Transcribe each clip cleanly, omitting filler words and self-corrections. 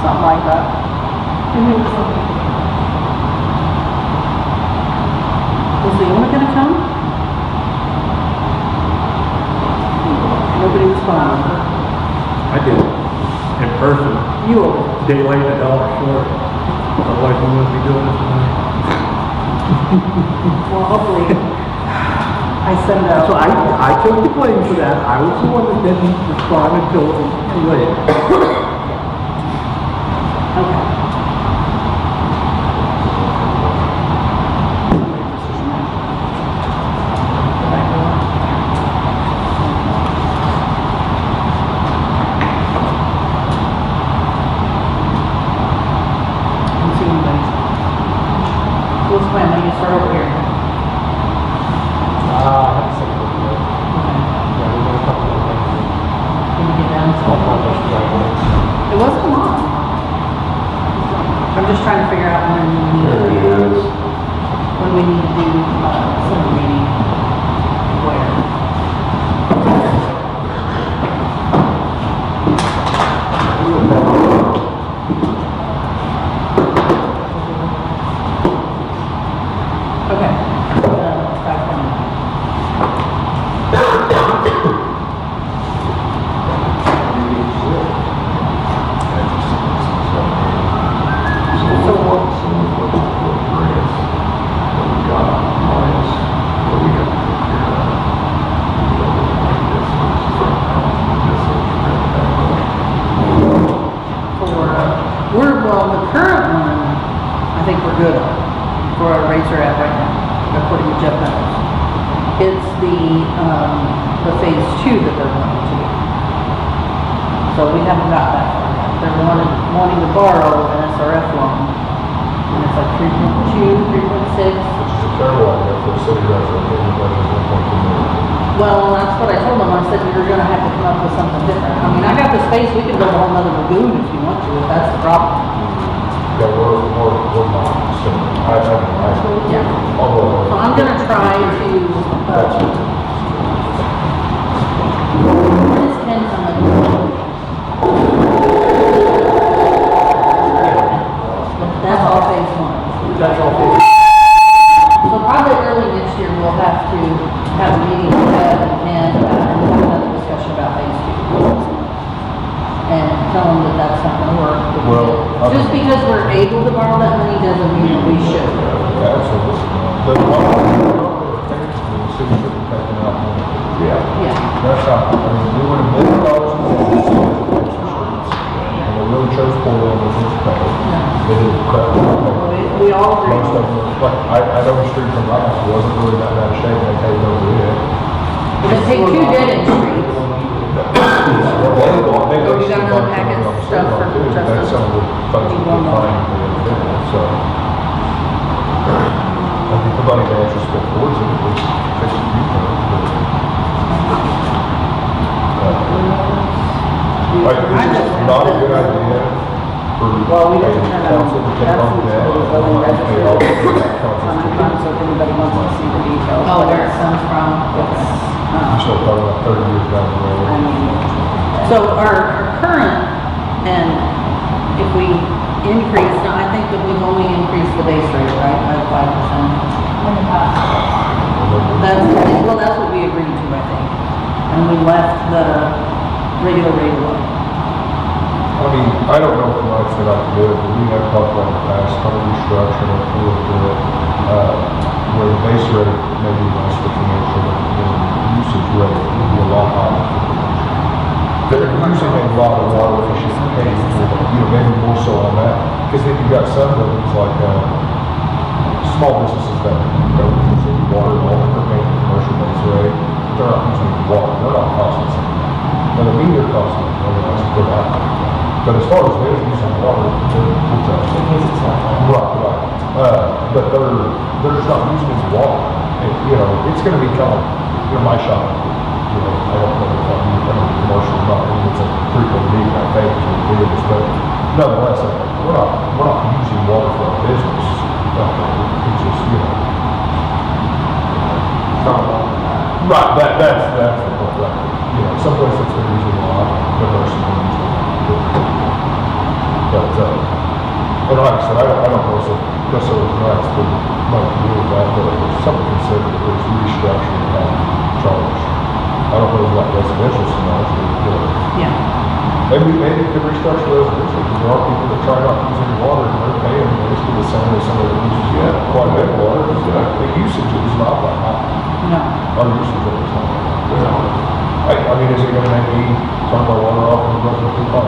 something like that. Was the owner gonna come? Nobody responded. I did, in person. You will. Day late, $1 short. Otherwise we wouldn't be doing this tonight. Well, hopefully, I send out. So I took the blame for that. I was the one that didn't respond until it was too late. Okay. What's the plan? When you start over here? Can you get down? It wasn't long. I'm just trying to figure out when we need to do, some meeting. Where? Okay. Back on. Well, the current one, I think we're good on, where our rates are at right now, according to Jeff Meadows. It's the phase 2 that they're wanting to do. So we haven't got that far yet. They're wanting to borrow an SRF loan, and it's like 3.2, 3.6. Which is a terrible idea for a city resident, everybody is 1.2 million. Well, that's what I told them. I said, you're going to have to come up with something different. I mean, I got the space. We can build a whole nother lagoon if you want to, if that's the problem. Yeah, we're not, so Yeah. although. So I'm going to try to, what is 10 on the That's all phase 1. That's all for So probably early next year, we'll have to have a meeting with Ed and have another discussion about phase 2. And tell them that that's not going to work. Just because we're able to borrow that money doesn't mean that we should. Yeah, absolutely. The city should be taking out money. Yeah. That's how, I mean, we went $1 million in debt, and they really chose Portland as its pay. They did crap. We all agree. Most of them, like, I know the street from my house wasn't really that bad of shape, and they paved over it. They take 2 dead-end streets. They Oh, you got another packet of stuff for Justin? That's some of the folks who can find so. I think the money they actually spent towards it was fix a few things, but it's just not a good idea for Well, we a don't turn council to take on debt. Pay all the councils So if anybody wants to see the details. Oh, where it comes from. You're still talking about 30 years down the road. So our current, and if we increase, now I think that we've only increased the base rate, right, by 5%. That's what we agreed to, I think. And we left the regular rate alone. I mean, I don't know if the lights that I can do it, but we have talked about in the past, kind of restructuring it a little bit, where the base rate may be less for commercial, and the usage rate would be a lot higher for commercial. They're using a lot of water efficient paint, maybe more so on that, because then you've got some buildings like, small businesses that don't use any water, all they're paying the commercial base rate, they're not using any water, they're not costing something. Now the meter costs them, otherwise you put out. But as far as they're using water, right. But they're just not using any water. And, it's going to be kind of, my shop. I don't know if I'm commercial or not. I mean, it's a frequent meeting, I think, to the business, but nonetheless, we're not using water for our business. It's just, right. That's the point, right? Some places are using a lot, but there are some ones that. And like I said, I don't know if necessarily tonight's the money to do with that, but it's something considered if it's restructuring that charge. I don't know if that residential scenario, but Yeah. maybe you could restructure residential, because there are people that try not to use any water, and they're paying basically the same as somebody that uses quite a bit of water. The usage is not that high. No. Our usage of it's not that high. I mean, is it gonna make me turn my water off when it doesn't too hot?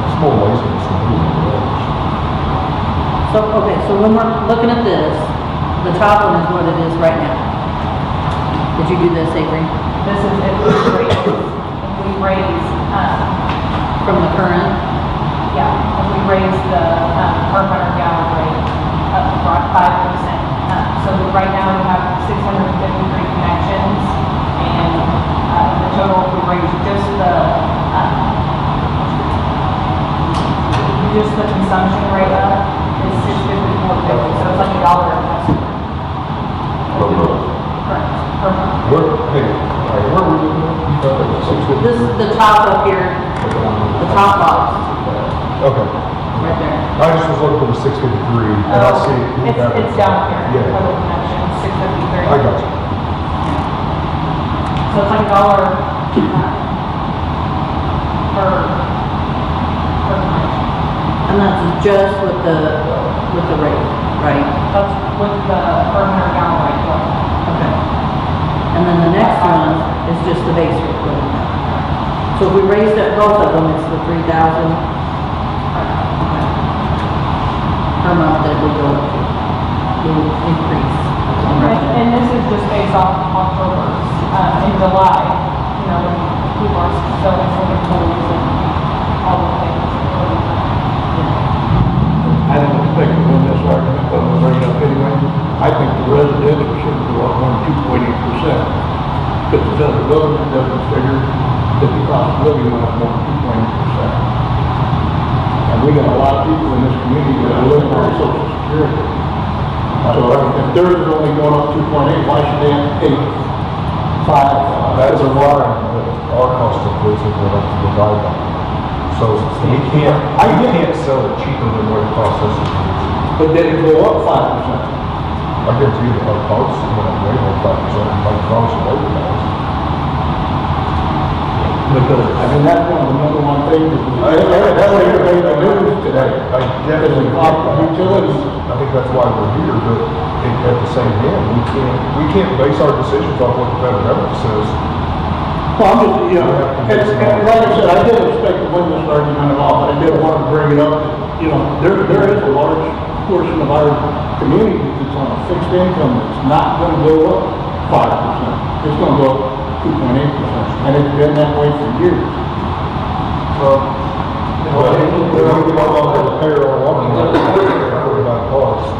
It's more laziness than anything else. So, okay, so when we're looking at this, the top one is what it is right now. Did you do this, Avery? This is if we raise, From the current? yeah, if we raise the, per 100 gallon rate up by 5%. So right now we have 653 connections, and, the total, if we raise just the consumption rate up is 654.50, so it's like $1 a customer. Correct, per month. Where are we looking at? You thought it was 650? This is the top up here, the top box, Okay. right there. I just was looking for the 653, and I see. It's down here, Yeah. total connection, 653. I got you. So it's like $1 per connection. And that's just with the rate, right? That's with the per 100 gallon rate. Okay. And then the next one is just the base rate. So if we raised it, both of them, it's the 3,000 per month that we go up to, will increase. And this is just based off October's, in July, you know, when people are selling swimming pools and all the things. I didn't expect to win this argument, but I'm gonna bring it up anyway. I think the residential should go up 2.8%. But the federal government doesn't figure that the cost of living went up 2.8%. And we got a lot of people in this community that are living on Social Security. So if theirs is only going up 2.8, why should they have to pay 5? That's a lie, that our cost of goods is what have to divide by. So we can't sell it cheaper than what it costs us to produce. But then it go up 5%. I guarantee you that our costs went up way more 5%, like costs of labor costs. Because, I mean, that's one of the number one things that's what you're making the news today. I definitely, Utilities. I think that's why we're here, but at the same hand, we can't base our decisions off what the federal government says. Well, I'm just, you know, and like I said, I didn't expect to win this argument at all, but I did want to bring it up that, you know, there is a large portion of our community that's on a fixed income that's not going to go up 5%. It's going to go up 2.8%, and it's been that way for years. Well, we don't want to repair our water, worry about costs.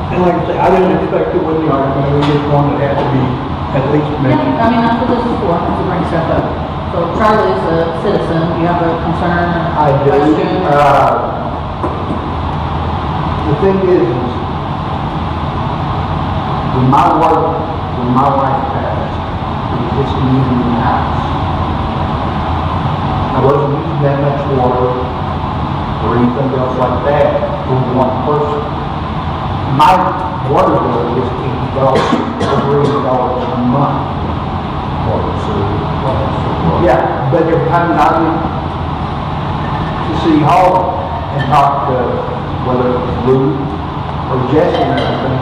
And like I say, I didn't expect to win the argument, it was just one that had to be at least Yeah, mentioned. I mean, that's what this is for, is to bring stuff up. So Charlie's a citizen, you have a concern, I do. question? The thing is when my wife passed, it was just me in the house. I wasn't using that much water or anything else like that for one person. My water bill was $80, over $80 a month. Yeah, but every time I went to City Hall and talked to, whether it was Lou or Jesse or something,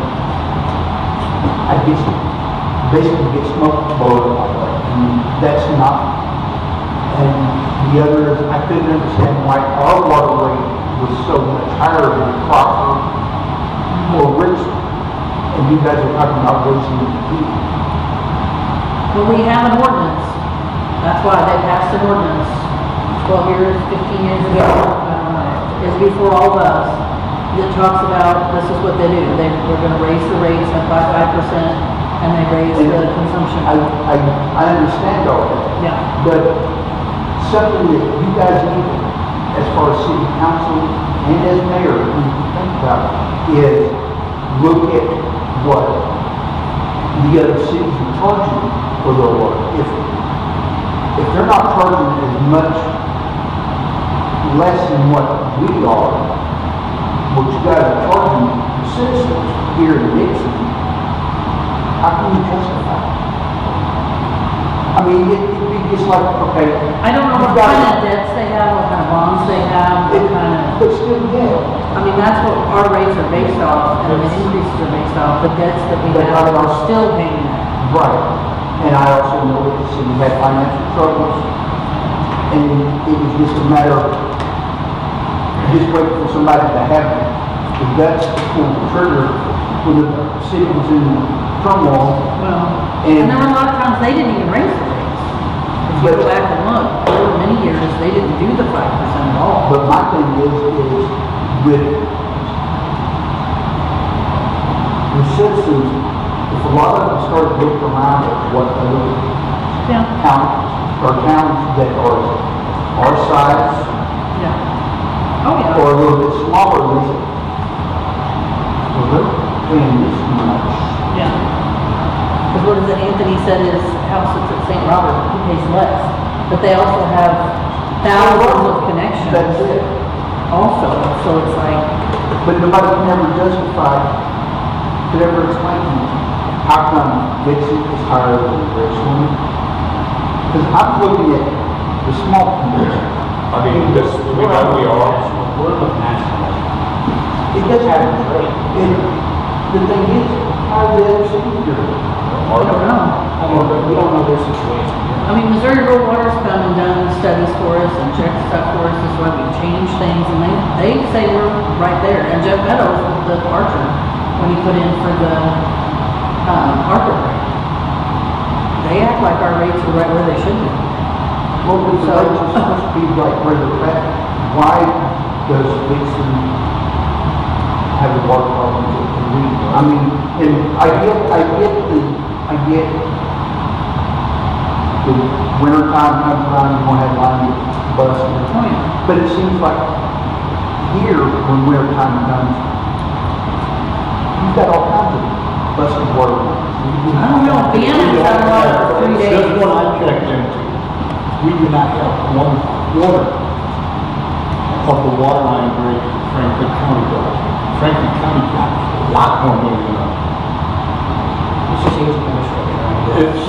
I basically get smoke blowing my way. And that's not, and the other is, I couldn't understand why our water rate was so much higher than Crawford or Richmond. And you guys are talking about raising the fee. Well, we have an ordinance, that's why they passed an ordinance 12 years, 15 years ago, I don't know, it's before all of us, that talks about, this is what they do, we're gonna raise the rates by 5%, and they raise the consumption. I understand all that. Yeah. But something that you guys need, as far as city council and as mayor, need to think about is look at what the other cities are charging for their water. If they're not charging as much less than what we are, but you gotta charge them, the citizens here in Dixon, how can you justify it? I mean, it'd be just like, okay. I don't know what kind of debts they have, what kind of bonds they have, what kind of, But still, yeah. I mean, that's what our rates are based off, and the increases are based off, the debts that we But have, I are also- still paying that. Right. And I also know that the city had financial troubles, and it was just a matter of just waiting for somebody to have the guts to pull the trigger when the city was in turmoil. Well, and there were a lot of times they didn't even raise the rates. If you go back and look, there were many years they didn't do the 5% at all. But my thing is with citizens, if a lot of them start to look around at what other Yeah, counties, or towns that are our size, yeah. Oh, yeah. or a little bit smaller, they say, well, they're paying this much. Yeah. Because what is it, Anthony said his house that's at St. Robert, he pays less, but they also have thousands of connections That's it. also, so it's like, But nobody can ever justify, could ever explain to me, how come Dixon is higher than Richmond? Because I'm looking at the small community. I mean, this, we know we are. We're looking nationally. It doesn't have a rate. The thing is, how the other cities do it? I don't know. I mean, but we don't know their situation. I mean, Missouri Rural Water's come and done studies for us and checked stuff for us, this way we've changed things, and they say we're right there. And Jeff Meadows with the Archer, when he put in for the, Archer rate, they act like our rates are right where they should be. Well, the rates are supposed to be like where they're at. Why does Dixon have the water problems that we do? I mean, and I get the winter time comes around, you won't have line busting. Oh, yeah. But it seems like here, when winter time comes, you've got all kinds of busted water lines. I don't know, Vienna's had a lot for 3 days. This one I checked into, we do not have one quarter of the water line break Franklin County does. Franklin County got a lot more money than us. It's just easy commissioner. It's,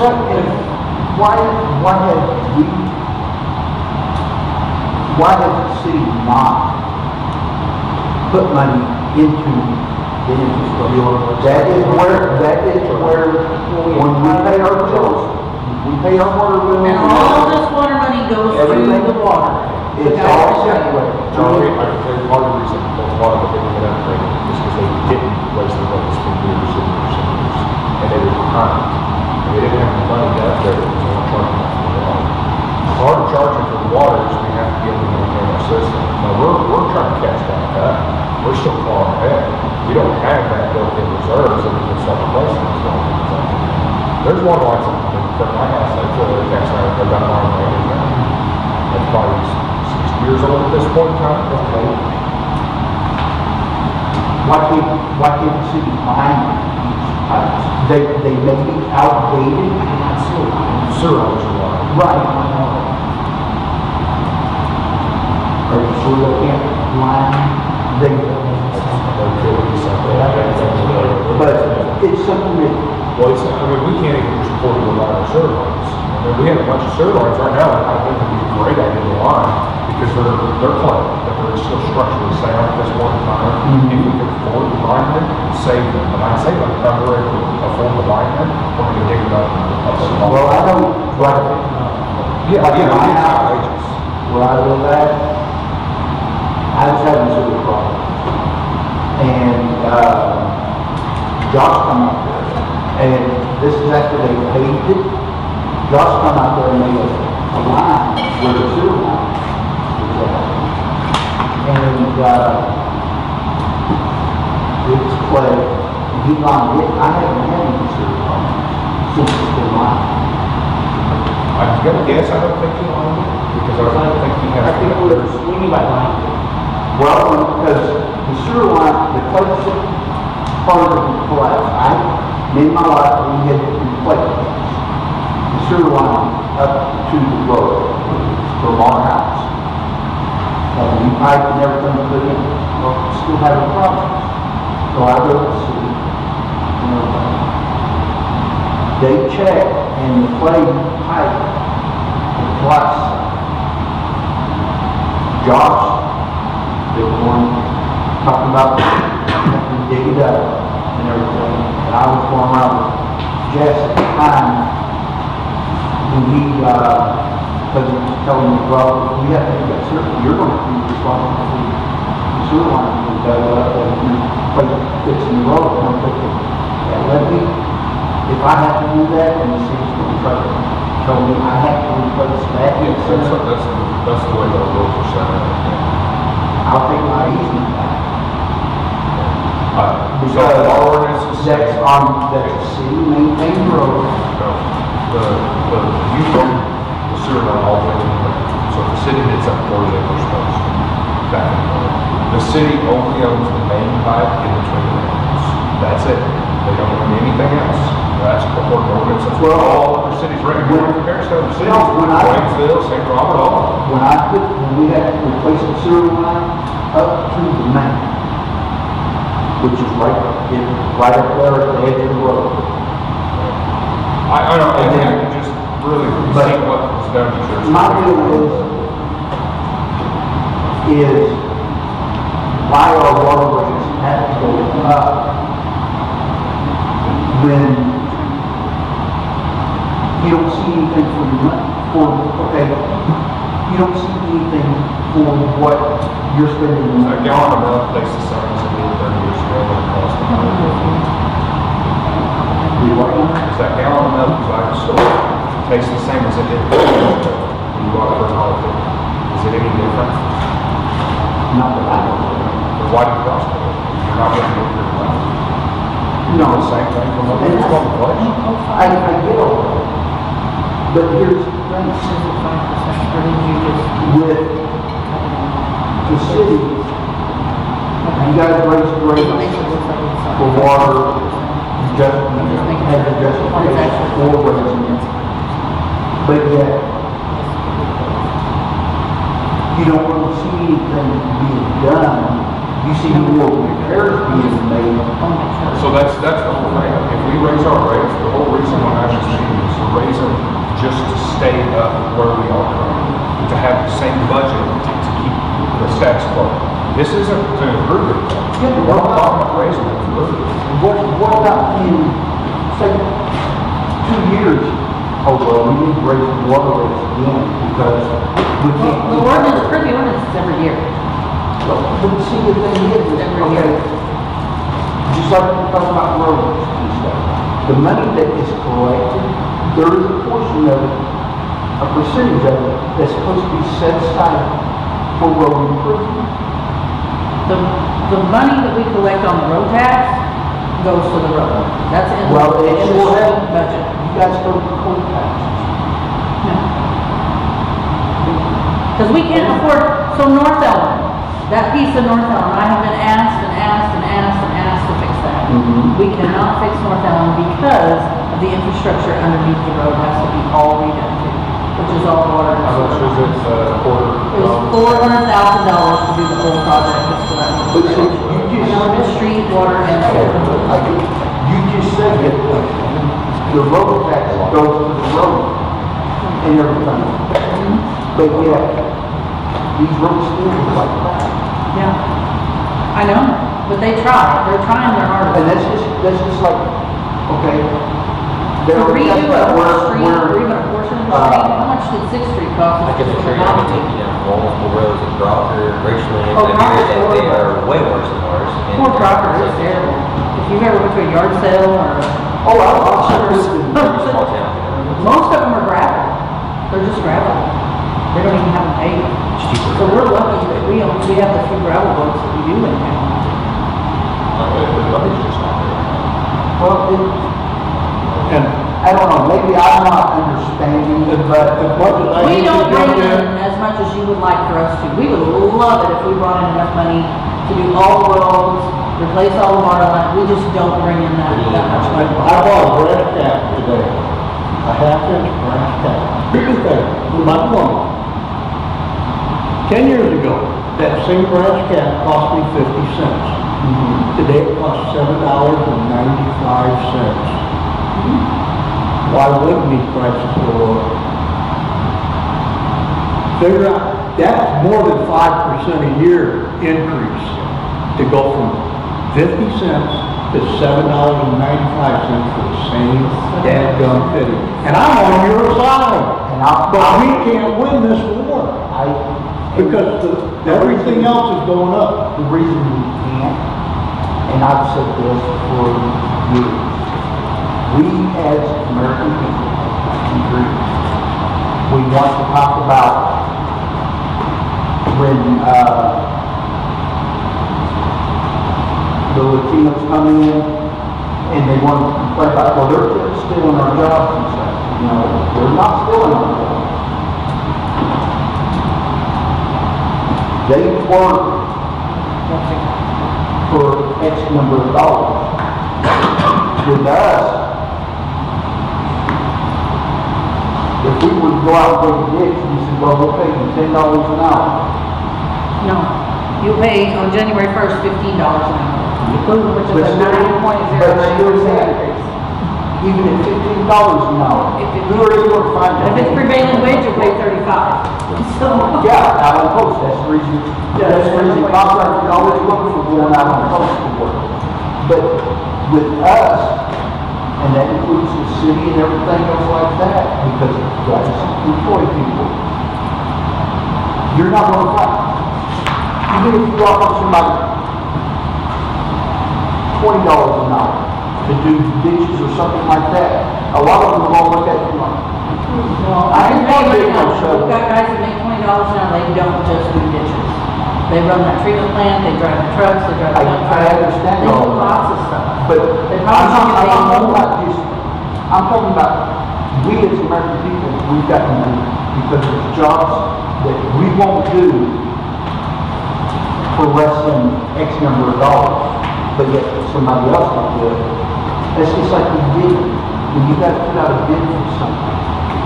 Why has the city not put money into the infrastructure? That is where, when we pay our bills, we pay our water bills. And all this water money goes to the water. It's all separated. Charlie, I can tell you part of the reason that's why they didn't get upgraded is because they didn't raise the rates for years and years and years. And they were behind. And they didn't have the money to upgrade it, so they're charging them for the water. Part of charging for the water is we have to be able to maintain our system. Now, we're trying to catch back up. We're still far ahead. We don't have that built-in reserves that we can start replacing this water. There's water lines from my house, that's a tax line, I've got mine right now. That's probably 60 years old at this point in time. Why can't the city buy these pipes? They may be outdated. Sewer lines are water. Right. Are you sure they can't line? But it's something that, Well, it's, I mean, we can't even just afford to rely on sewer lines. I mean, we have a bunch of sewer lines right now, and I think it'd be a great idea to line, because they're claimed that they're still structurally sound at this point in time. If we can afford to line them, save them. And I say like, if we're able to afford to line them, we're gonna dig it up. well, I know, right, Yeah, like in my it's house, outrageous. where I live at, I was having sewer problems. And, Josh come out there, and this is after they paved it. Josh come out there and made a line where the sewer line was at. And, it's clay, and he lined it. I haven't had any sewer problems since it's been lined. I'm gonna guess, I don't think he lined it, because I don't think he has. I think what do you mean by line? Well, because the sewer line, the clay part of the collapse, me and my wife, we had to replace the sewer line up to the road from our house. and you pipe and everything put in, well, still having problems. So I go to the city, you know, they check, and the clay pipe, the twice. Josh, the one talking about having to dig it up and everything, and I was going around with Jess at the time, when he, because he was telling me, well, if we have to do that surgery, you're going to be responsible for the sewer line being dug up and fixing the road. And I'm thinking, yeah, let me, if I have to do that, and the city's going to try to tell me I have to replace that. Yes, that's the way the rules are set up. I'll take my easement back. So our ordinance is set. That's a city maintained road. You own the sewer line all the way to the lake. So if the city hits up 40 acres space, back and forth. The city only owns the main pipe in between the lanes. That's it. They don't own anything else. That's what the ordinance is. Well, all other cities regulate comparison to other cities. When Waynesville, St. Robert, all. When we had to replace the sewer line up to the main, which is right up there at the edge of the road. I don't, I think I can just really see what was done to church. My deal is why our water rates have to go up when you don't see anything you don't see anything for what you're spending. A gallon of milk takes the same as it did 30 years ago, but it costs $150. That gallon of milk is like a store. It tastes the same as it did 30 years ago. You bought it for $1.50. Is it any different? Not that I know of. Then why do you cost it? You're not going to get your money. No. The same thing from what it's going to place. I get all that. But here's the thing. With the city, you guys raise rates for water, just, has a justification for raising it. But yet, you don't really see anything being done. You see more repairs being made. So that's the whole thing. If we raise our rates, the whole reason why I'm saying is to raise them just to stay up where we are currently, to have the same budget to keep the status quo. This isn't to improve it. We're not talking about raising it to improve it. What about in, say, 2 years? Oh, well, we need to raise the water rates again because we can't. The ordinance, per the ordinance is every year. But see, the thing is, Every year. just like we talk about roads and stuff, the money that is collected, there is a portion of it, a percentage of it, that's supposed to be set aside for road improvement. The money that we collect on the road tax goes to the road. That's in the Well, it sure state has. budget. You guys go to court taxes. Because we can't afford, so North Ellen, that piece of North Ellen, I have been asked to fix that. Mhm. We cannot fix North Ellen because of the infrastructure underneath the road has to be all redone too, which is all water. and How much sewer. is it, quarter? It was $400,000 to do the whole project, just for that. But see, you The just, street, water, and sewer. you just said that the road tax goes to the road and everything. But yet, these roads still look like crap. Yeah, I know, but they try, they're trying their And hardest. that's just like, okay. To redo a whole street, or even a portion of the street, uh, how much did Sixth Street cost? I can assure you, I can take you down multiple roads in Brocker, Richland, Oh, and Brocker's they horrible. are way worse than ours. And- Poor Crocker is terrible. If you've ever went to a yard sale or, Oh, I'll sure Very small town. most of them are gravel. They're just gravel. They don't even have a pavement. It's cheaper. So we're lucky that we have the few gravel roads that we do in town. The money's just not there. Well, and I don't know, maybe I'm not understanding, but As much as I We hate to don't jump bring in, in as much as you would like for us to. We would love it if we brought in enough money to do all the roads, replace all the water lines. We just don't bring in that much money. I bought a brass cap today, a half-inch brass cap, biggest thing, for my plumbing. 10 years ago, that same brass cap cost me 50 cents. Today it costs $7.95. Why wouldn't these prices go up? Figure out, that's more than 5% a year increase to go from 50 cents to $7.95 for the same dadgum fitting. And I'm on your side, but we can't win this war because everything else is going up. The reason we can't, and I've said this for years, we as American people, we want to talk about when the Latinos come in and they want to complain about, well, they're stealing our jobs and stuff. No, they're not stealing our jobs. They work for X number of dollars. With us, if we would go out and dig a ditch and you said, well, we'll pay you $10 an hour. No, you pay on January 1st, $15 an hour. Which is a 9.09% increase. Even at $15 an hour, who are you going to find? If it's prevailing wage, you'll pay 35. So, Yeah, out on post, that's the reason, contractors always look for going out on post to work. But with us, and that includes the city and everything else like that, because guys employ people, you're not going to find, even if you offer somebody $20 an hour to do dishes or something like that, a lot of them won't look at you like, well, I can tell you right now, we've got guys that make $20 an hour, they don't just do dishes. They run that treatment plant, they drive the trucks, they drive the dump I trucks. understand They all do that. lots of stuff. But They I'm probably not should get paid talking more. about just, I'm talking about, we as American people, we've got to know, because there's jobs that we won't do for less than X number of dollars, but yet somebody else will do it. It's just like we did, when you guys put out a bid for something,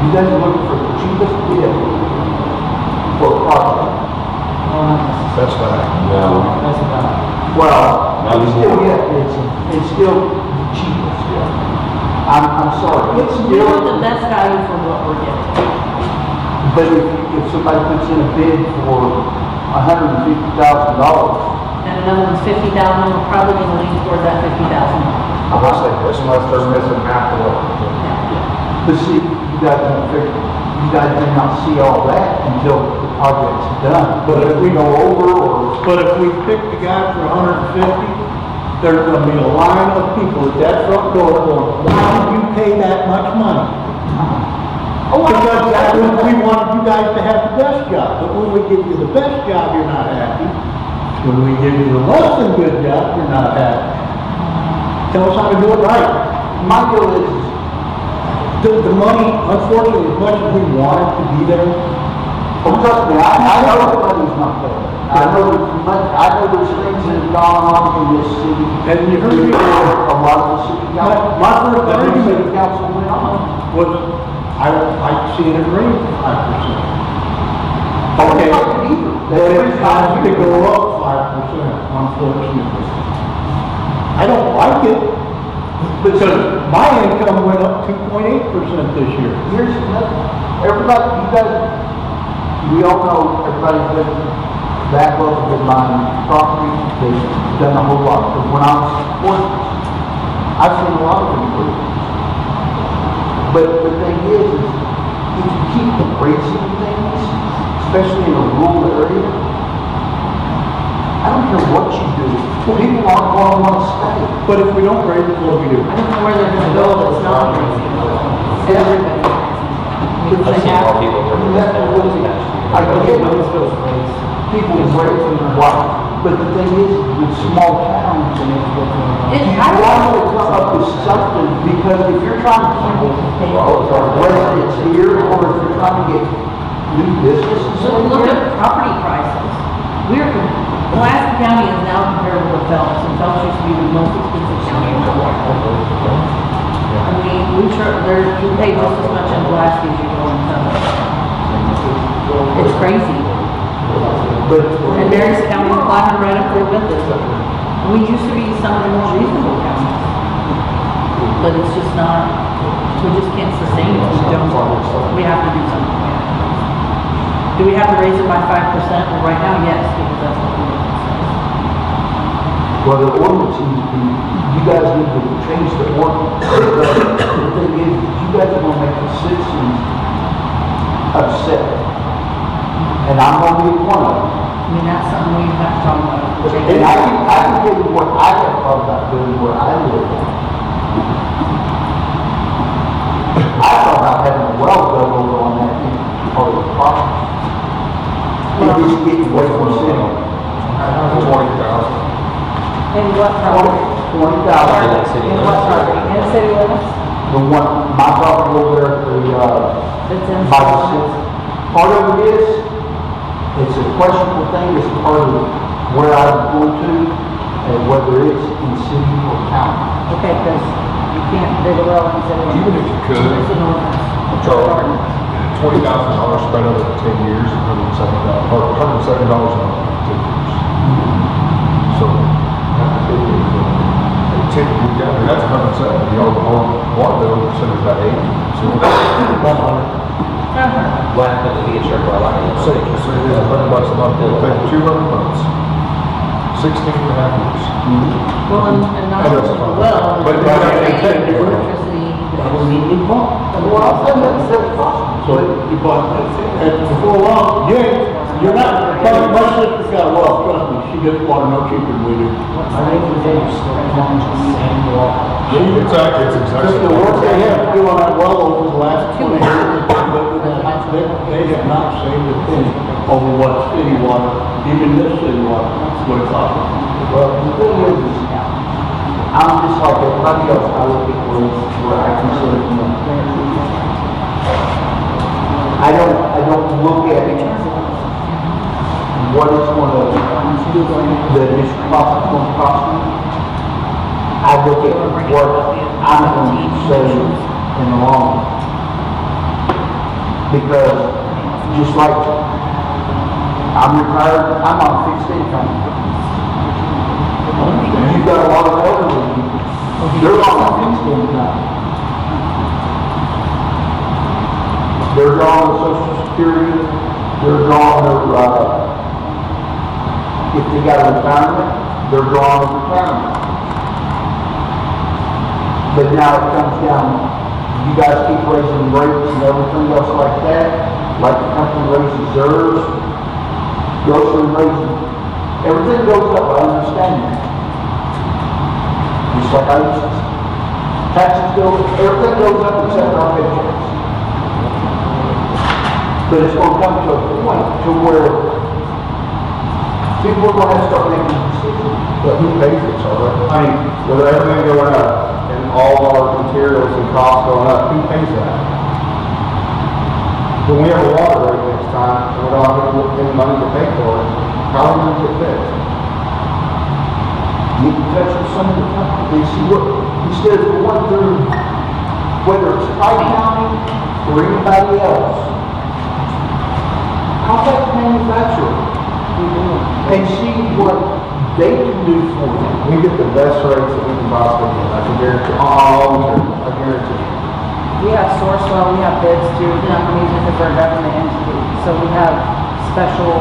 you guys are looking for the cheapest bid for a project. That's fine. That's about it. Well, it's still, it's still the cheapest. I'm sorry, it's We want still, the best value for what we're getting. but if somebody puts in a bid for $150,000, And another one's 50,000, we're probably gonna lean toward that 50,000. Unless they're missing half the work. but see, you guys don't figure, you guys do not see all that until the project's done. But if we go over or, But if we pick the guy for 150, there's gonna be a line of people at that front door going, why did you pay that much money? Because that's what we wanted you guys to have the best job, but when we give you the best job, you're not happy. When we give you the less than good job, you're not happy. Tell us how to do it right. my deal is, The money, unfortunately, as much as we want it to be there, well, trust me, I know the money's not there. I know there's things that have gone on in this city. and you heard me, A lot of the city council. my first Every argument city council went on. was, I don't like seeing it raise 5%. Okay, but it has to go up 5%, unfortunately. I don't like it, because my income went up 2.8% this year. Here's another, everybody, you guys, we all know everybody's been, that was been buying property, they've done a whole lot. Because when I was working, I've seen a lot of improvements. But the thing is if you keep raising things, especially in a rural area, I don't care what you do, people aren't going to want to stay. But if we don't raise it, what do we do? I don't know where they're gonna go that's not raising. Everybody. I've seen more people from You this have to town really, this past year. I get it, people raising their wife, but the thing is, with small towns, and you want to come up with something, because if you're trying to keep residents here, or if you're trying to get new businesses So in look here, at property prices. Alaska County is now comparable to Phelps, and Phelps used to be the most expensive county in the world. I mean, you pay just as much in Alaska as you do in Phelps. It's crazy. And Mary's County climbing right up there with us. We used to be some of the more reasonable counties. But it's just not, we just can't sustain it. We have to do something. Do we have to raise it by 5%? Well, right now, yes, because that's what the ordinance says. Well, the ordinance needs to be, you guys need to change the ordinance. The thing is, you guys are gonna make the citizens upset. And I'm gonna be one of them. I mean, that's something we have to talk about. And I can tell you what I have thought about doing where I live. I thought about having a well dug over on that part of the property. It just gets away from the city. 20,000. In what property? 20,000. In the city In what limits. property? In the city limits? The one, my property over there at the, It's in. by the city. Part of it is, it's a questionable thing, it's part of where I would go to, and whether it's in city or county. Okay, because you can't dig a well and say. Even if you could. It's an ordinance. Charlie, $20,000 spread over 10 years, $170, or $170 a month, 10 years. So, that's 170, the old water bill percent is about 80, so. What happened to the insurance for a lot of So, it is $100 a month, it'll take 200 months, 16 and a half years. Well, and not And it's only fine. well, But but it's not gonna take electricity. Well, I'm saying that's possible. So, before long, you're not, my sister's got a well, trust me, she gets water no cheaper than we do. My name is Dave, so I'm and water. It's Just exactly. the work they have to do on that well over the last 20 years, they have not saved a penny over what city water, even this city water, would cost. Well, the thing is, I'm just like everybody else, I look at where I consider, I don't look at what it's gonna, the initial cost is gonna cost me. I look at what I'm going to save in the long run. Because just like I'm retired, I'm on fixed income. You've got a lot of elderly people, they're on fixed income. They're drawing their Social Security, they're drawing their, if they got a retirement, they're drawing a retirement. But now it comes down, you guys keep raising rates and everything else like that, like the company raises theirs, grocery raises, everything goes up, I understand that. Just like I used to, taxes go, everything goes up except our paychecks. But it's gonna come to a point to where people are gonna have to start making decisions. But who pays it, Charlie? I mean, with everything going up and all our materials and costs going up, who pays that? When we have a water rate next time, and we don't have any money to pay for it, how are we gonna get fixed? You can touch with some of the companies, they see what, instead of going through, whether it's Tri-County or anybody else, contact the manufacturer and see what they can do for you. We get the best rates that we can possibly get, I can guarantee, all material, I guarantee. We have Sourcewell, we have bids through companies because we're a government entity. So we have special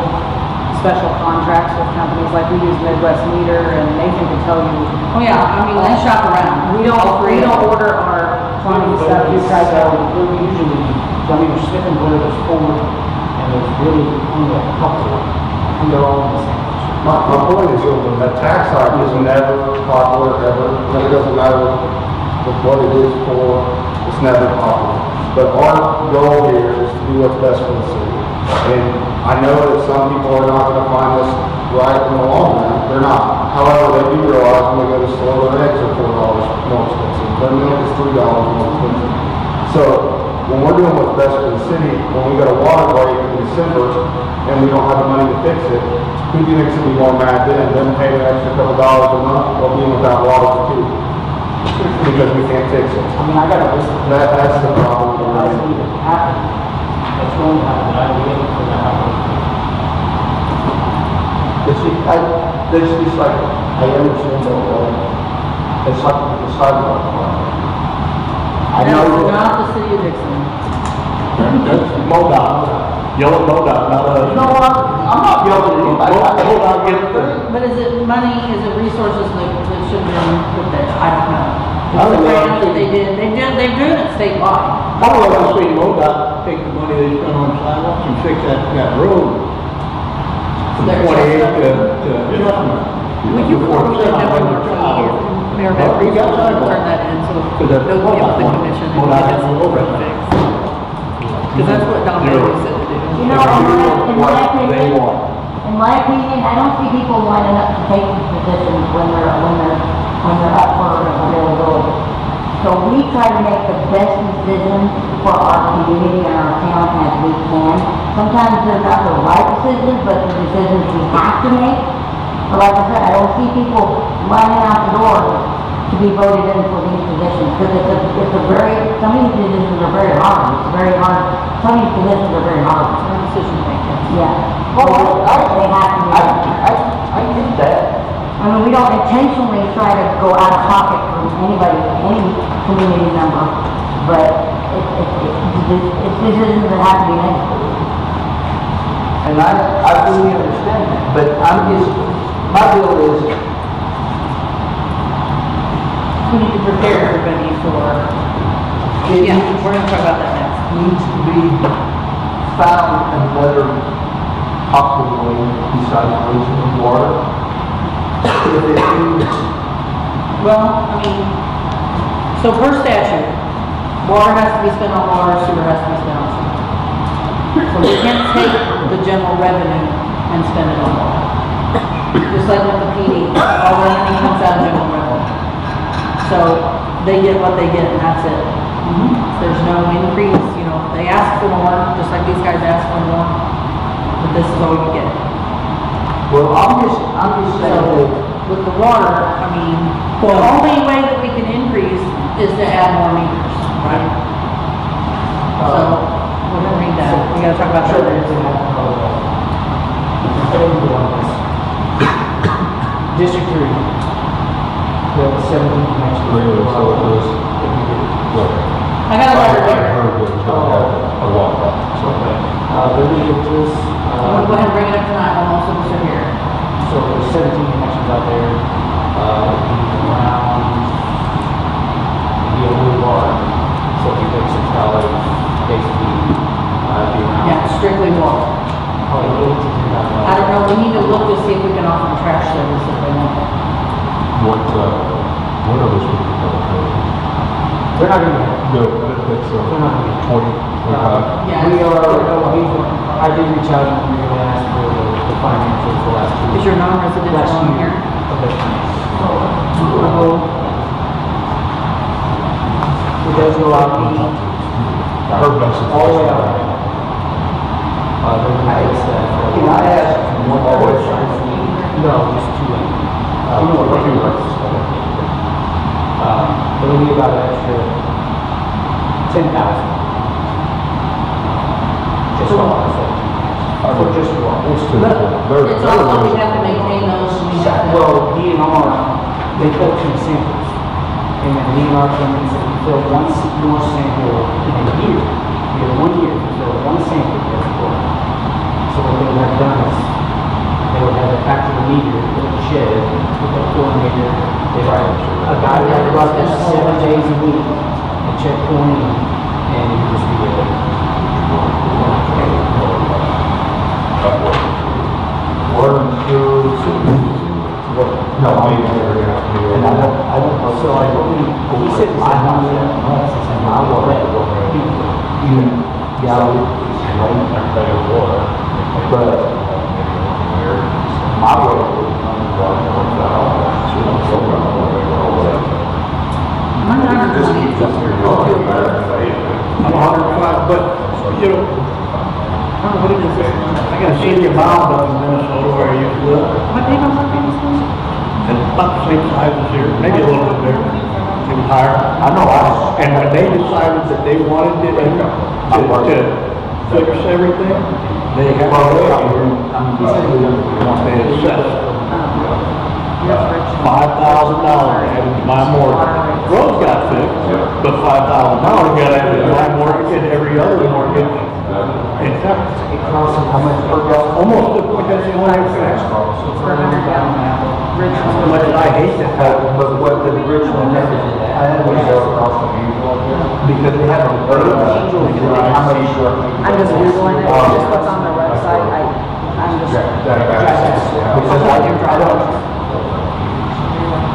contracts with companies, like we use Midwest Meter, and Nathan can tell you. Oh, yeah, I mean, let's shop around. We don't order our plumbing stuff, you guys don't. We're usually, I mean, we're skipping where there's 4, and there's really only a couple, and they're all in the same. My point is, that tax hike is never popular, ever, and it doesn't matter what it is for, it's never popular. But our goal here is to do what's best for the city. And I know that some people are not gonna find this right in the long run, they're not. However, they do realize when they go to the store, their eggs are $4 more expensive, their milk is $3 more expensive. So, when we're doing what's best for the city, when we got a water break in December, and we don't have the money to fix it, who do you think's gonna be more mad then? Them paying an extra couple dollars a month, or being without water too? Because we can't fix it. I mean, I got a list of That's the problem. I think it happened. It's going to happen, I will for that happen. But see, there's just like, I understand that, it's like the sidewalk plan. I know That's that, not the city of Dixon. That's MoDOT, yellow MoDOT, not us. you know what, I'm not yelling at anybody. MoDOT gets the, But is it money, is it resources that should have been put there? I don't know. I don't know. It's a grant that they're doing it statewide. I don't know if I've seen MoDOT take the money they spent on sidewalks and fix that road from Their 28 assessment. to Chestnut. Well, you Before probably the have sidewalk to was out. Mayor Well, we got sidewalks. turn that in, so Because that's they'll give MoDOT the one. commission and MoDOT get has no it overhead. fixed. Because that's what Don Zero. Bailey said to do. You know, in my What they opinion, want. I don't see people lining up to take these positions when they're up for availability. So we try to make the best decision for our community and our town as we can. Sometimes they're not the right decisions, but they're decisions we have to make. But like I said, I don't see people lining out the door to be voted in for these positions, because some of these positions are very hard. It's very hard. Some of these positions are very hard. Our decision making. Yeah. Well, they have to be. I get that. I mean, we don't intentionally try to go out of pocket from anybody, any community member, but it's decisions that have to be made. And I really understand that, but my deal is, We need to prepare everybody for, yeah, we're gonna talk about that next. needs to be found another possible way besides raising water. If it is, Well, I mean, so per statute, water has to be spent on water, sewer has to be spent on sewer. So we can't take the general revenue and spend it on water. Just like with the PD, all the money comes out of general revenue. So they get what they get and that's it. There's no increase, you know, they ask for more, just like these guys ask for more, but this is all you get. well, I'm just saying So, that, with the water, I mean, the only way that we can increase is to add more meters, right? So, we're gonna read that, we gotta talk about Sure, that. there's an District 3, we have 17 connections. Really, so it was, look, I got a letter I here. heard that it was gonna have a lot of, so. The legal tools, I'm gonna go ahead and bring it up tonight, while most of us are here. so there's 17 connections out there, around the blue bar. So if you take $6, basically, be around. Yeah, strictly water. Probably $8 to $10. I don't know, we need to look to see if we can offer trash service if they want it. What are those people called? They're not gonna be. No, that's, They're not gonna be. 20, 25. Yeah. We are, I did reach out and we were asked for the financials the last 2 Is weeks. your non-residential on here? Okay. It does go out Her message. all the way out. They're gonna fix that. can I ask one question? No, just 2 lanes. You know what, 2 lanes. It'll be about an extra 10,000. Just water, so. For just water. It's too, they're, It's also, we have to maintain those, and we have to. Well, DNR, they fill 2 samples. And then DNR came in and said, we fill one more sample in a year. We have 1 year to fill 1 sample every quarter. So what they would have done is, they would have a factory meter in the shed, with a coordinator. They write, a guy would have to go out there 7 days a week and check chlorine, and it would just be there. Water and sewer, no, I mean, they're gonna have to do it. and I don't know, so I only, He said my house, my water, you, gallon, right? But my water, I'm 105, but, you know, What is this? I got a senior mound up in Minnesota where I used to live, What name is this? and about the same size as here, maybe a little bit bigger. It was higher. I know, And when they decided that they wanted it to fix everything, They have to wait, they assess $5,000 having to buy mortgage. Road's got fixed, but $5,000 you gotta have to buy mortgage and every other mortgage. In fact, It costs them how much per gallon? almost the point that's the only thing. For 100 gallon. Richmond. But I hate that. But what the Richmond never had was, because they have a very how much. I'm just Googling it, it's just what's on their website, I'm just. Because I don't.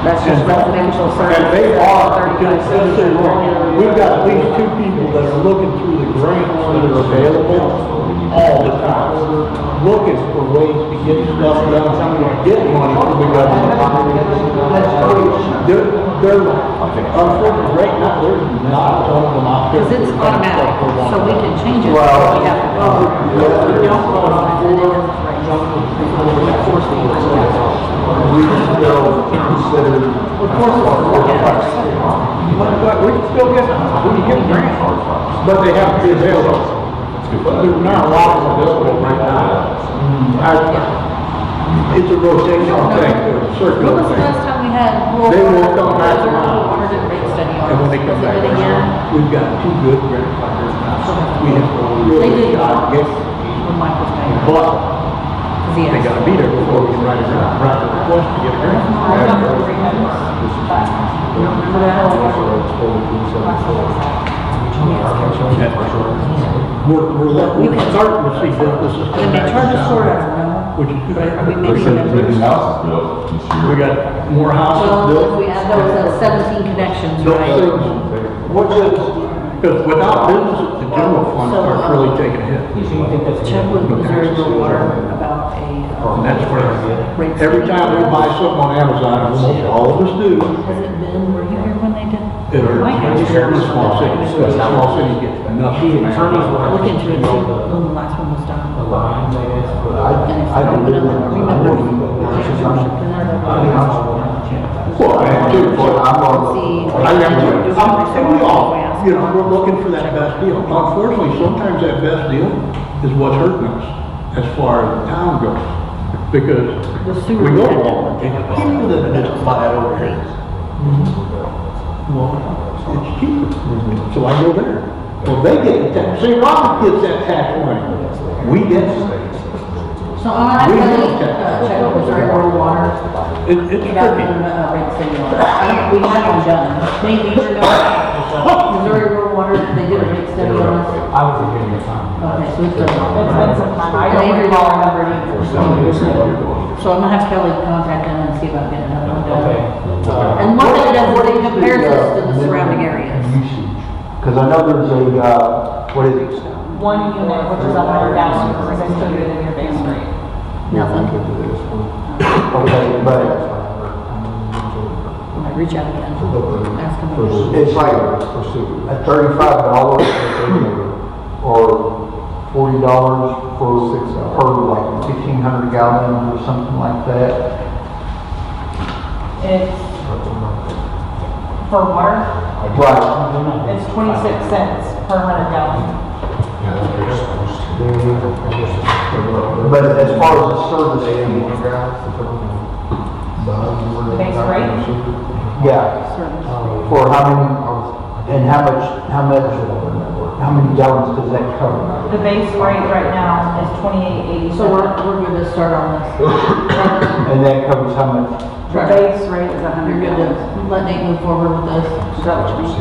That's just residential service. And they are, 35 because let's say, look, we've got at least 2 people that are looking through the grants that are available all the time, looking for ways to get stuff done, to get money from the government. They're, unfortunately, right now, there's not a ton of them out there. Because it's automatic, so we can change it, Well, we have to vote. We don't vote on it, then it doesn't raise. We force the We still consider. But we can still get, we can get grants, but they have to be available. There's not a lot of them available right now. It's a rotational thing, it's a circular When was the thing. last time we had rural They will water? come back Rural around. water didn't rate study on And when they it. come Was back it a year? around, we've got 2 good grant funders now. We have to They really did try to get, when Mike was mayor. but 'Cause he they asked. gotta be there before we can write a request to get a grant. I remember the records, but you don't remember We're starting to see businesses come And they back. charge us for it, I don't know. Which is good. We may be members. houses built this year. We got more houses Well, if built. we add those 17 connections, Those right? things, because without businesses, the general fund starts really taking a hit. Check with Missouri Rural Water about a. And that's where, rate every study. time we buy something on Amazon, almost all of us do, Has it been, were you here when they did? or in small cities, small cities get nothing. Look into it, see when the last one was done. And if I don't open up, remember. Well, I am too, but See. I am too. And we all, you know, we're looking for that best deal. Unfortunately, sometimes that best deal is what's hurting us as far as the town goes. Because The sewer. we go to Walmart, and you know that it's buy it over here. Well, it's cheaper. So I go there. Well, they get the tax, see, Robert gets that tax money. We get it. So I We have looked to at it. check with Missouri Rural Water. It's About tricky. rate study on it. We had one done, maybe a year ago. Missouri Rural Water, they did a rate study on us. I was here at the time. Okay, so it's done. It's been some time, I And don't Avery recall. don't remember it either. So I'm gonna have Kelly contact them and see about getting another one done. And one thing it does, is it compares us to the surrounding areas. Because I know there's a, what is it? 1 unit, which is 100 gallons, is included in your base rate. Nothing. Okay, but I might reach out again, ask them. it's like at $35 or $40 per like 1,500 gallons or something like that. It's, for water, Right. it's 26 cents per 100 gallons. But as far as the service fee, Base rate? yeah, for how many, and how many gallons does that cover? The base rate right now is 28.87. So we're good to start on this. And that covers how much? The base rate is You're 100 good gallons. to let Nate move forward with this. Is that what you mean?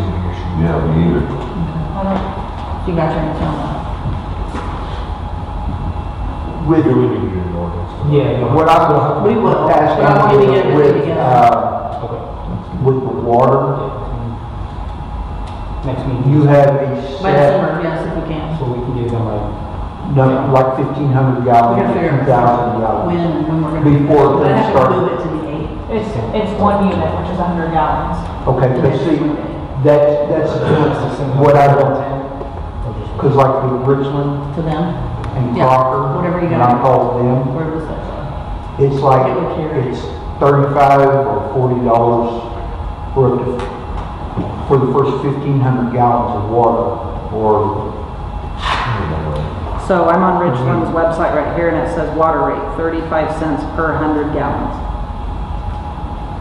Yeah, we either. You got your answer on that. With, Yeah. what I'm We will, but I want you to asking get is everything together. with the water, Next meeting. you have a By set, December, yes, if we can. So we can do them like. no, like 1,500 We gallons, gotta figure 2,000 out when gallons. and when we're gonna. Before I things have to start. move it to the 8th. It's 1 unit, which is 100 gallons. Okay, but see, that's what I don't, because like with Richland To them, and Yeah, Crocker, whatever you when got. I call them, where was that? it's like, It would carry. it's $35 or $40 for the first 1,500 gallons of water, or, So I'm on Richland's website right here, and it says water rate, 35 cents per 100 gallons.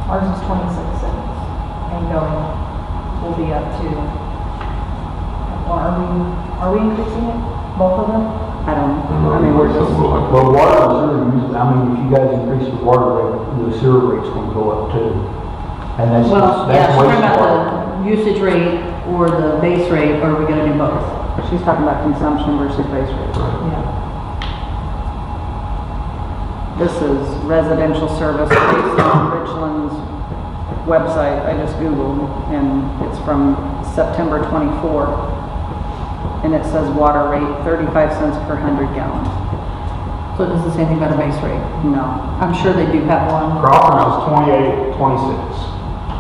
Ours is 26 cents and going, will be up to, or are we increasing it, both of them? I don't know. I mean, we're just, Well, water and sewer, if you guys increase the water rate, the sewer rate's gonna go up too. And that's, well, yeah, that's she's talking about wastewater. the usage rate or the base rate, or are we gonna do both? She's talking about consumption versus base rate. Yeah. This is residential service based on Richland's website. I just Googled, and it's from September 24. And it says water rate, 35 cents per 100 gallons. So it doesn't say anything about a base rate? No. I'm sure they do have one. Crawford's is 28, 26.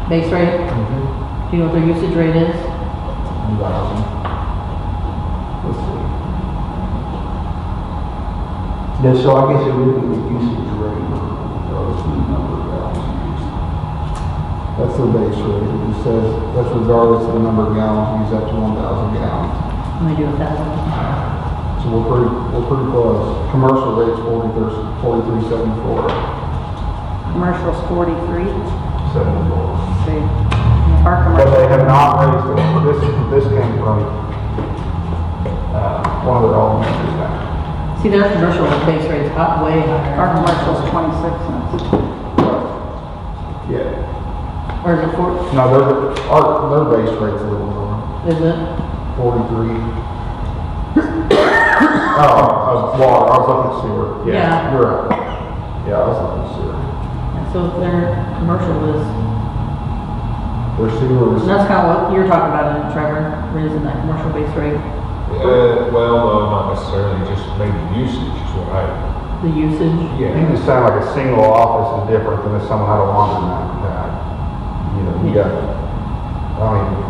Base rate? Do you know what their usage rate is? 1,000. Let's see. Yeah, so I guess it would be the usage rate. That's the base rate. It just says, that's regardless of the number of gallons used up to 1,000 gallons. Let me do 1,000. So we're pretty close. Commercial rate's 43.74. Commercial's 43. 74. See, our But they commercial, have not raised it. This came from, one of their elementary now. see, their commercial base rate is way higher. Our commercial's 26 cents. Yeah. Or is it 4? No, their base rate's a little lower. Is it? 43. Oh, water, I was looking at sewer. Yeah. You're right. Yeah, I was looking at sewer. And so their commercial is, Their sewer and is, that's kind of what you're talking about, isn't it, Trevor, raising that commercial base rate, Well, no, not necessarily, just maybe usage is what I, the usage. you just sound like a single office is different than if someone had a laundromat. You know, you got,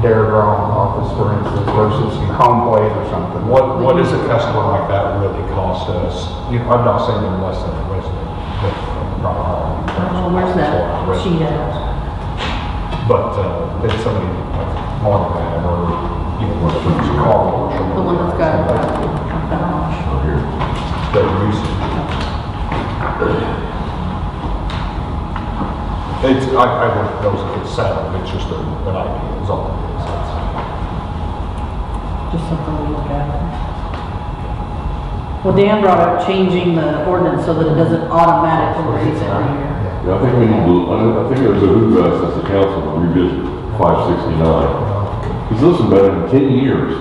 Dare Drawing office, for instance, versus home plate or something. what does a customer like that really cost us? You know, I'm not saying they're less than a resident, but probably. Oh, where's that sheet at? But, if somebody like laundromat or, you know, what's a car wash. or The one that's got, Here. Their usage. It's, I don't know if it's settled, it's just an idea, is all it is. just something to look at. Well, Dan brought up changing the ordinance so that it doesn't automatically raise every year. Yeah, I think we need to, I think it was a who us as a council to revisit 569. Because listen, man, in 10 years,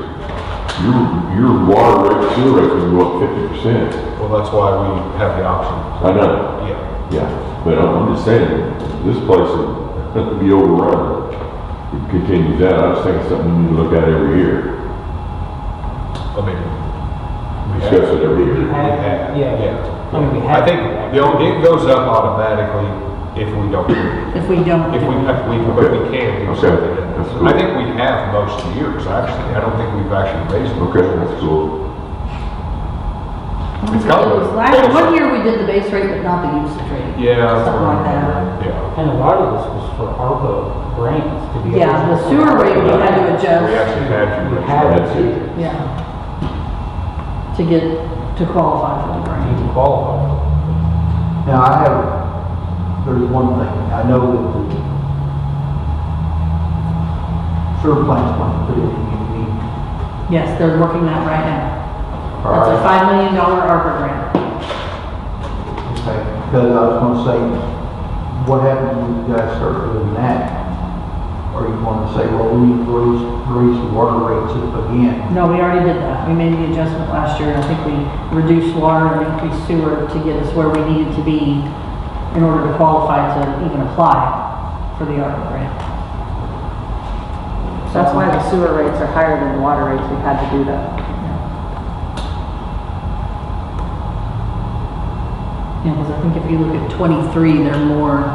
your water rate, sewer rate will go up 50%. Well, that's why we have the option. I know. Yeah. Yeah, but I'm just saying, this place will be overrun. If it continues that, I just think it's something we need to look at every year. I mean, we Discuss it every year. We have, Yeah. yeah. I mean, we I have. think, it goes up automatically if we don't. If we don't. If we can do Okay, something. that's cool. I think we have most years, actually. I don't think we've actually raised it. Okay, that's cool. It's kind of a- One year we did the base rate, but not the usage rate. Yeah. Something like that. Yeah. And a lot of this was for ARPA grants to be. Yeah, the sewer rate we had to We adjust, actually had to. We had That's to, it. yeah. To get, to qualify for the grant. to qualify. Now, there's one thing, I know that the sewer plant's going to put it in UV. Yes, they're working that right now. All That's a right. $5 million ARPA grant. Okay, because I was gonna say, what happens when you guys start doing that? Or you wanna say, well, we need to raise the water rates up again? No, we already did that. We made the adjustment last year. I think we reduced water and increased sewer to get us where we needed to be in order to qualify to even apply for the ARPA grant. That's why the sewer rates are higher than the water rates. We've had to do that. Yeah, because I think if you look at 23, they're more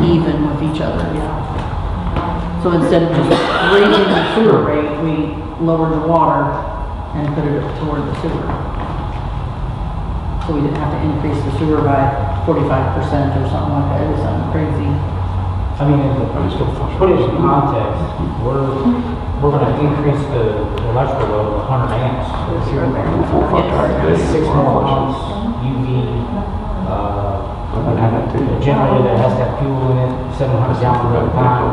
even with each other, yeah. So instead of just raising the sewer rate, we lowered the water and put it toward the sewer. So we didn't have to increase the sewer by 45% or something like that. It was something crazy. I mean, to put it in context, we're gonna increase the electrical load of 100 amps. Six more pumps, UV, a generator that has to have fuel in it, 700 gallons at a time.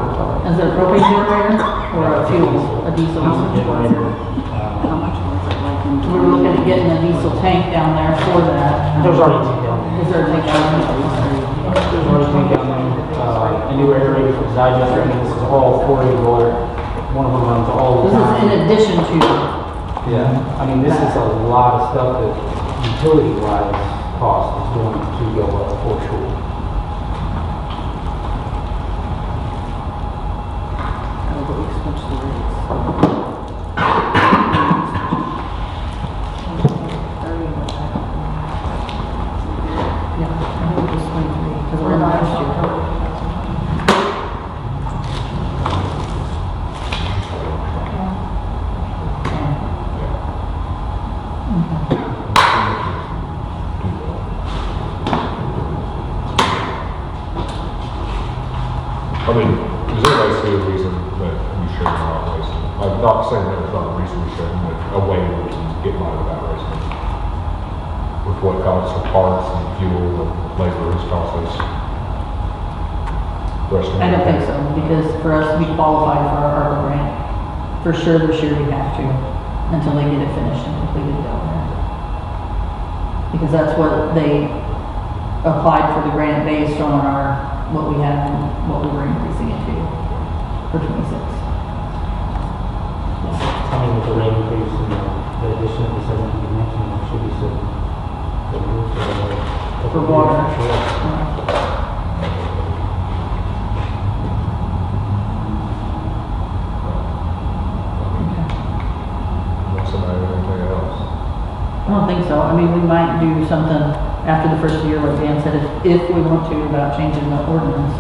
Is it a propane generator or a fuel, a diesel? Generator. We were looking at getting a diesel tank down there for that. There's already two down there. Is there a tank down there? There's already two down there. A new aerator for digester, and this is all 480 volt. One of them runs all the This is time. in addition to, Yeah, I mean, this is a lot of stuff that utility-wise cost is going to go up for sure. because we're in last year. I mean, is there a reason that we shouldn't not waste? I'm not saying that there's not a reason we shouldn't, but a way we can get money without wasting. With what costs of parts and fuel and labor is cost us. I don't think so, because for us to be qualified for our ARPA grant, for sure this year we have to, until they get it finished and completed down there. Because that's what they applied for the grant based on our, what we had and what we were increasing it to for 26. I mean, with the rate increase and the addition of the 17 you mentioned, there should be some. For water. What's the matter with anything else? I don't think so. I mean, we might do something after the first year, like Dan said, if we want to, about changing the ordinance.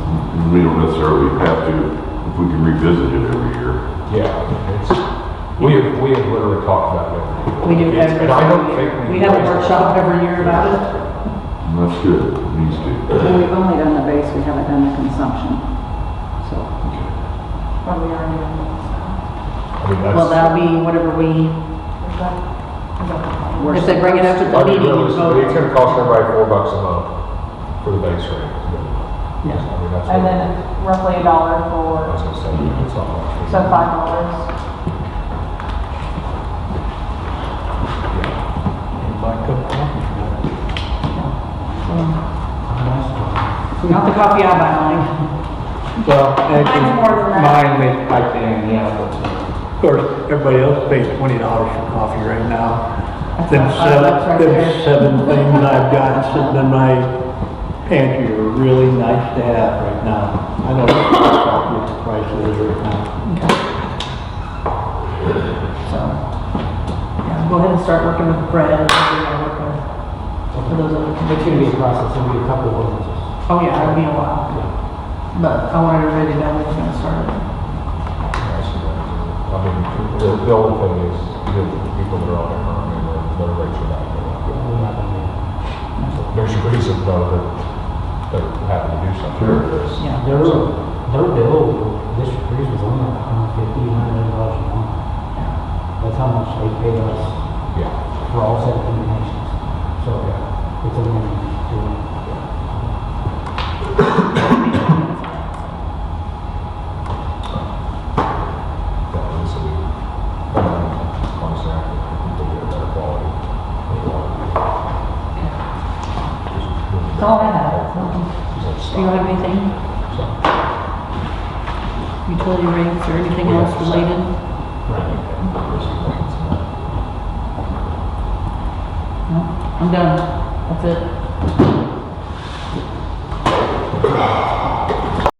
We don't necessarily have to, if we can revisit it every year. Yeah, it's, we have literally talked about it. We do every And I don't year. think We have a workshop every year about it. And that's good, it needs to. Well, we've only done the base, we haven't done the consumption, so. What we already done. I mean, that's. Well, that'll be whatever we, if they bring it up at the I mean, meeting. realistically, it's gonna cost everybody $4 a month for the base rate. Yeah. I mean, that's And what, then roughly $1 I for, was gonna say, it's not much. so $5. Not the coffee I buy mine. Well, actually, Mine's more than that. mine went right there, yeah, but of course, everybody else pays $20 for coffee right now. Them $5 right them there. 7 things I've got sitting in my pantry are really nice to have right now. I don't know what coffee price it is right now. So, yeah, go ahead and start working with Brett and work with, for those other It's gonna be a committees. process, it'll be a couple of ordinances. Oh, yeah, it'll be a while. But I wanted everybody to know we was gonna start it. I mean, the only thing is, the people that are on it, I mean, their rates are not going up. We're not gonna There's a reason though that they're having to do something. Sure. with this. Yeah, their bill, District 3 was only like $150, $100 a month. That's how much they pay us Yeah. for all 17 connections. So, it's a win to win. Yeah, this will be, honestly, I think they'll get a better quality of water. That's all I have. Do you have anything? Utility rates or anything else related? No, I'm done. That's it.